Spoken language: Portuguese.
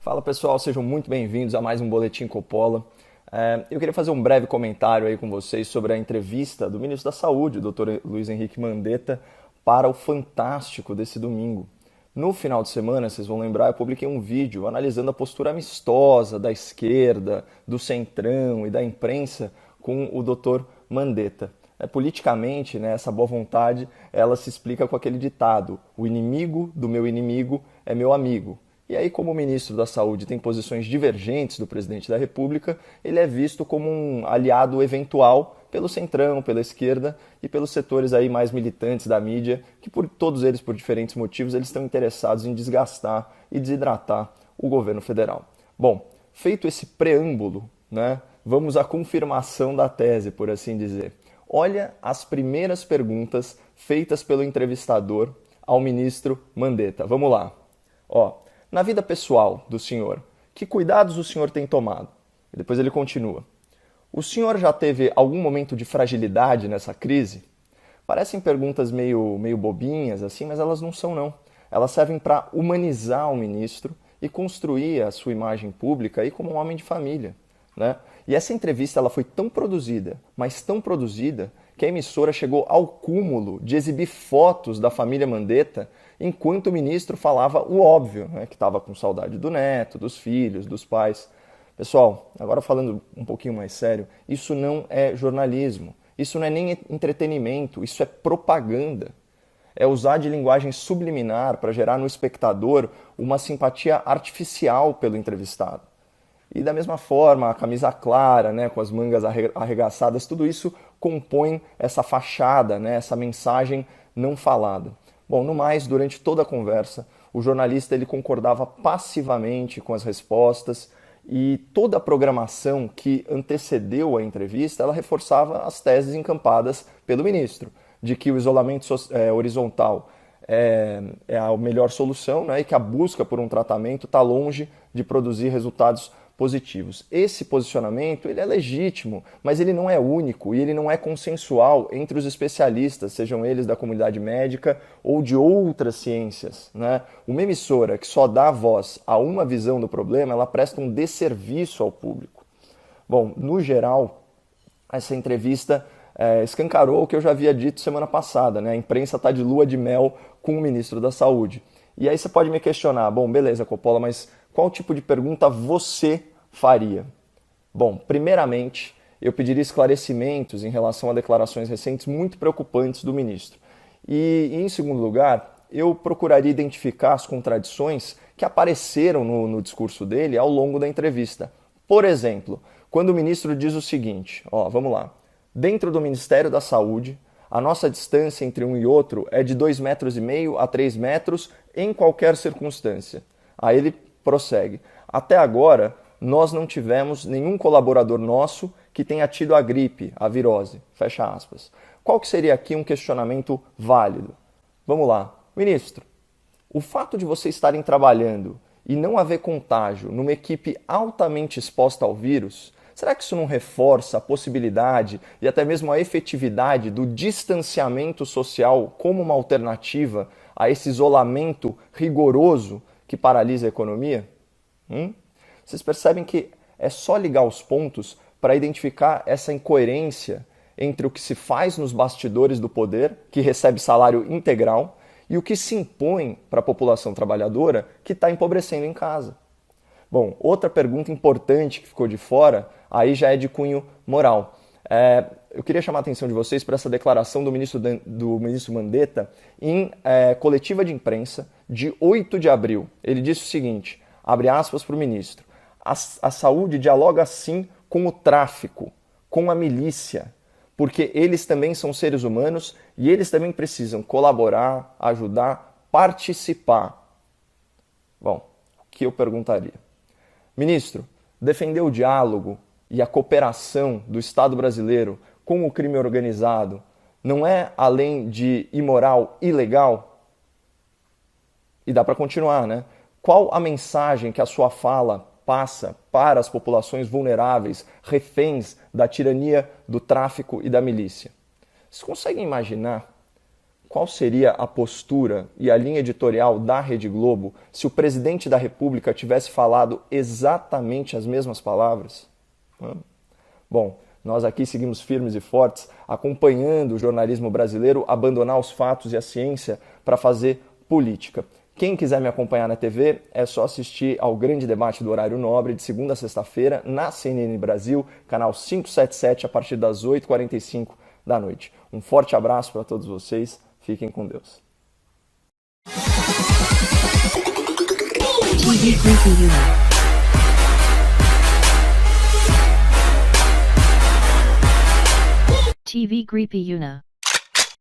Fala pessoal, sejam muito bem-vindos a mais um Boletim Coppola. Eu queria fazer um breve comentário aí com vocês sobre a entrevista do ministro da Saúde, o Dr. Luiz Henrique Mandetta, para o Fantástico desse domingo. No final de semana, vocês vão lembrar, eu publiquei um vídeo analisando a postura amistosa da esquerda, do centrão e da imprensa com o Dr. Mandetta. Politicamente, né, essa boa vontade, ela se explica com aquele ditado: o inimigo do meu inimigo é meu amigo. E aí, como o ministro da Saúde tem posições divergentes do presidente da República, ele é visto como um aliado eventual pelo centrão, pela esquerda e pelos setores aí mais militantes da mídia, que por todos eles, por diferentes motivos, eles estão interessados em desgastar e desidratar o governo federal. Bom, feito esse preâmbulo, né, vamos à confirmação da tese, por assim dizer. Olha as primeiras perguntas feitas pelo entrevistador ao ministro Mandetta. Vamos lá. Na vida pessoal do senhor, que cuidados o senhor tem tomado? E depois ele continua. O senhor já teve algum momento de fragilidade nessa crise? Parecem perguntas meio bobinhas, assim, mas elas não são, não. Elas servem para humanizar o ministro e construir a sua imagem pública aí como um homem de família, né? E essa entrevista ela foi tão produzida, mas tão produzida, que a emissora chegou ao cúmulo de exibir fotos da família Mandetta enquanto o ministro falava o óbvio, né, que estava com saudade do neto, dos filhos, dos pais. Pessoal, agora falando um pouquinho mais sério, isso não é jornalismo, isso não é nem entretenimento, isso é propaganda. É usar de linguagem subliminar para gerar no espectador uma simpatia artificial pelo entrevistado. E da mesma forma, a camisa clara, né, com as mangas arregaçadas, tudo isso compõe essa fachada, né, essa mensagem não falada. Bom, no mais, durante toda a conversa, o jornalista ele concordava passivamente com as respostas e toda a programação que antecedeu a entrevista, ela reforçava as teses encampadas pelo ministro, de que o isolamento horizontal é a melhor solução, né, e que a busca por um tratamento está longe de produzir resultados positivos. Esse posicionamento ele é legítimo, mas ele não é único e ele não é consensual entre os especialistas, sejam eles da comunidade médica ou de outras ciências, né? Uma emissora que só dá voz a uma visão do problema, ela presta um desserviço ao público. Bom, no geral, essa entrevista escancarou o que eu já havia dito semana passada, né? A imprensa está de lua de mel com o ministro da Saúde. E aí você pode me questionar, bom, beleza, Coppola, mas qual tipo de pergunta você faria? Bom, primeiramente, eu pediria esclarecimentos em relação a declarações recentes muito preocupantes do ministro. E, em segundo lugar, eu procuraria identificar as contradições que apareceram no discurso dele ao longo da entrevista. Por exemplo, quando o ministro diz o seguinte, vamos lá, dentro do Ministério da Saúde, a nossa distância entre um e outro é de 2,5 metros a 3 metros em qualquer circunstância. Aí ele prossegue. Até agora, nós não tivemos nenhum colaborador nosso que tenha tido a gripe, a virose. Fecha aspas. Qual que seria aqui um questionamento válido? Vamos lá. Ministro, o fato de vocês estarem trabalhando e não haver contágio numa equipe altamente exposta ao vírus, será que isso não reforça a possibilidade e até mesmo a efetividade do distanciamento social como uma alternativa a esse isolamento rigoroso que paralisa a economia? Vocês percebem que é só ligar os pontos para identificar essa incoerência entre o que se faz nos bastidores do poder, que recebe salário integral, e o que se impõe para a população trabalhadora que está empobrecendo em casa. Bom, outra pergunta importante que ficou de fora, aí já é de cunho moral. Eu queria chamar a atenção de vocês para essa declaração do ministro Mandetta em coletiva de imprensa de 8 de abril. Ele disse o seguinte, abre aspas para o ministro, a saúde dialoga sim com o tráfico, com a milícia, porque eles também são seres humanos e eles também precisam colaborar, ajudar, participar. Bom, o que eu perguntaria? Ministro, defender o diálogo e a cooperação do Estado brasileiro com o crime organizado não é, além de imoral, ilegal? E dá para continuar, né? Qual a mensagem que a sua fala passa para as populações vulneráveis, reféns da tirania do tráfico e da milícia? Vocês conseguem imaginar qual seria a postura e a linha editorial da Rede Globo se o presidente da República tivesse falado exatamente as mesmas palavras? Bom, nós aqui seguimos firmes e fortes, acompanhando o jornalismo brasileiro abandonar os fatos e a ciência para fazer política. Quem quiser me acompanhar na TV é só assistir ao grande debate do horário nobre de segunda a sexta-feira na CNN Brasil, canal 577, a partir das 8h45 da noite. Um forte abraço para todos vocês, fiquem com Deus. TV Creepy Una. TV Creepy Una.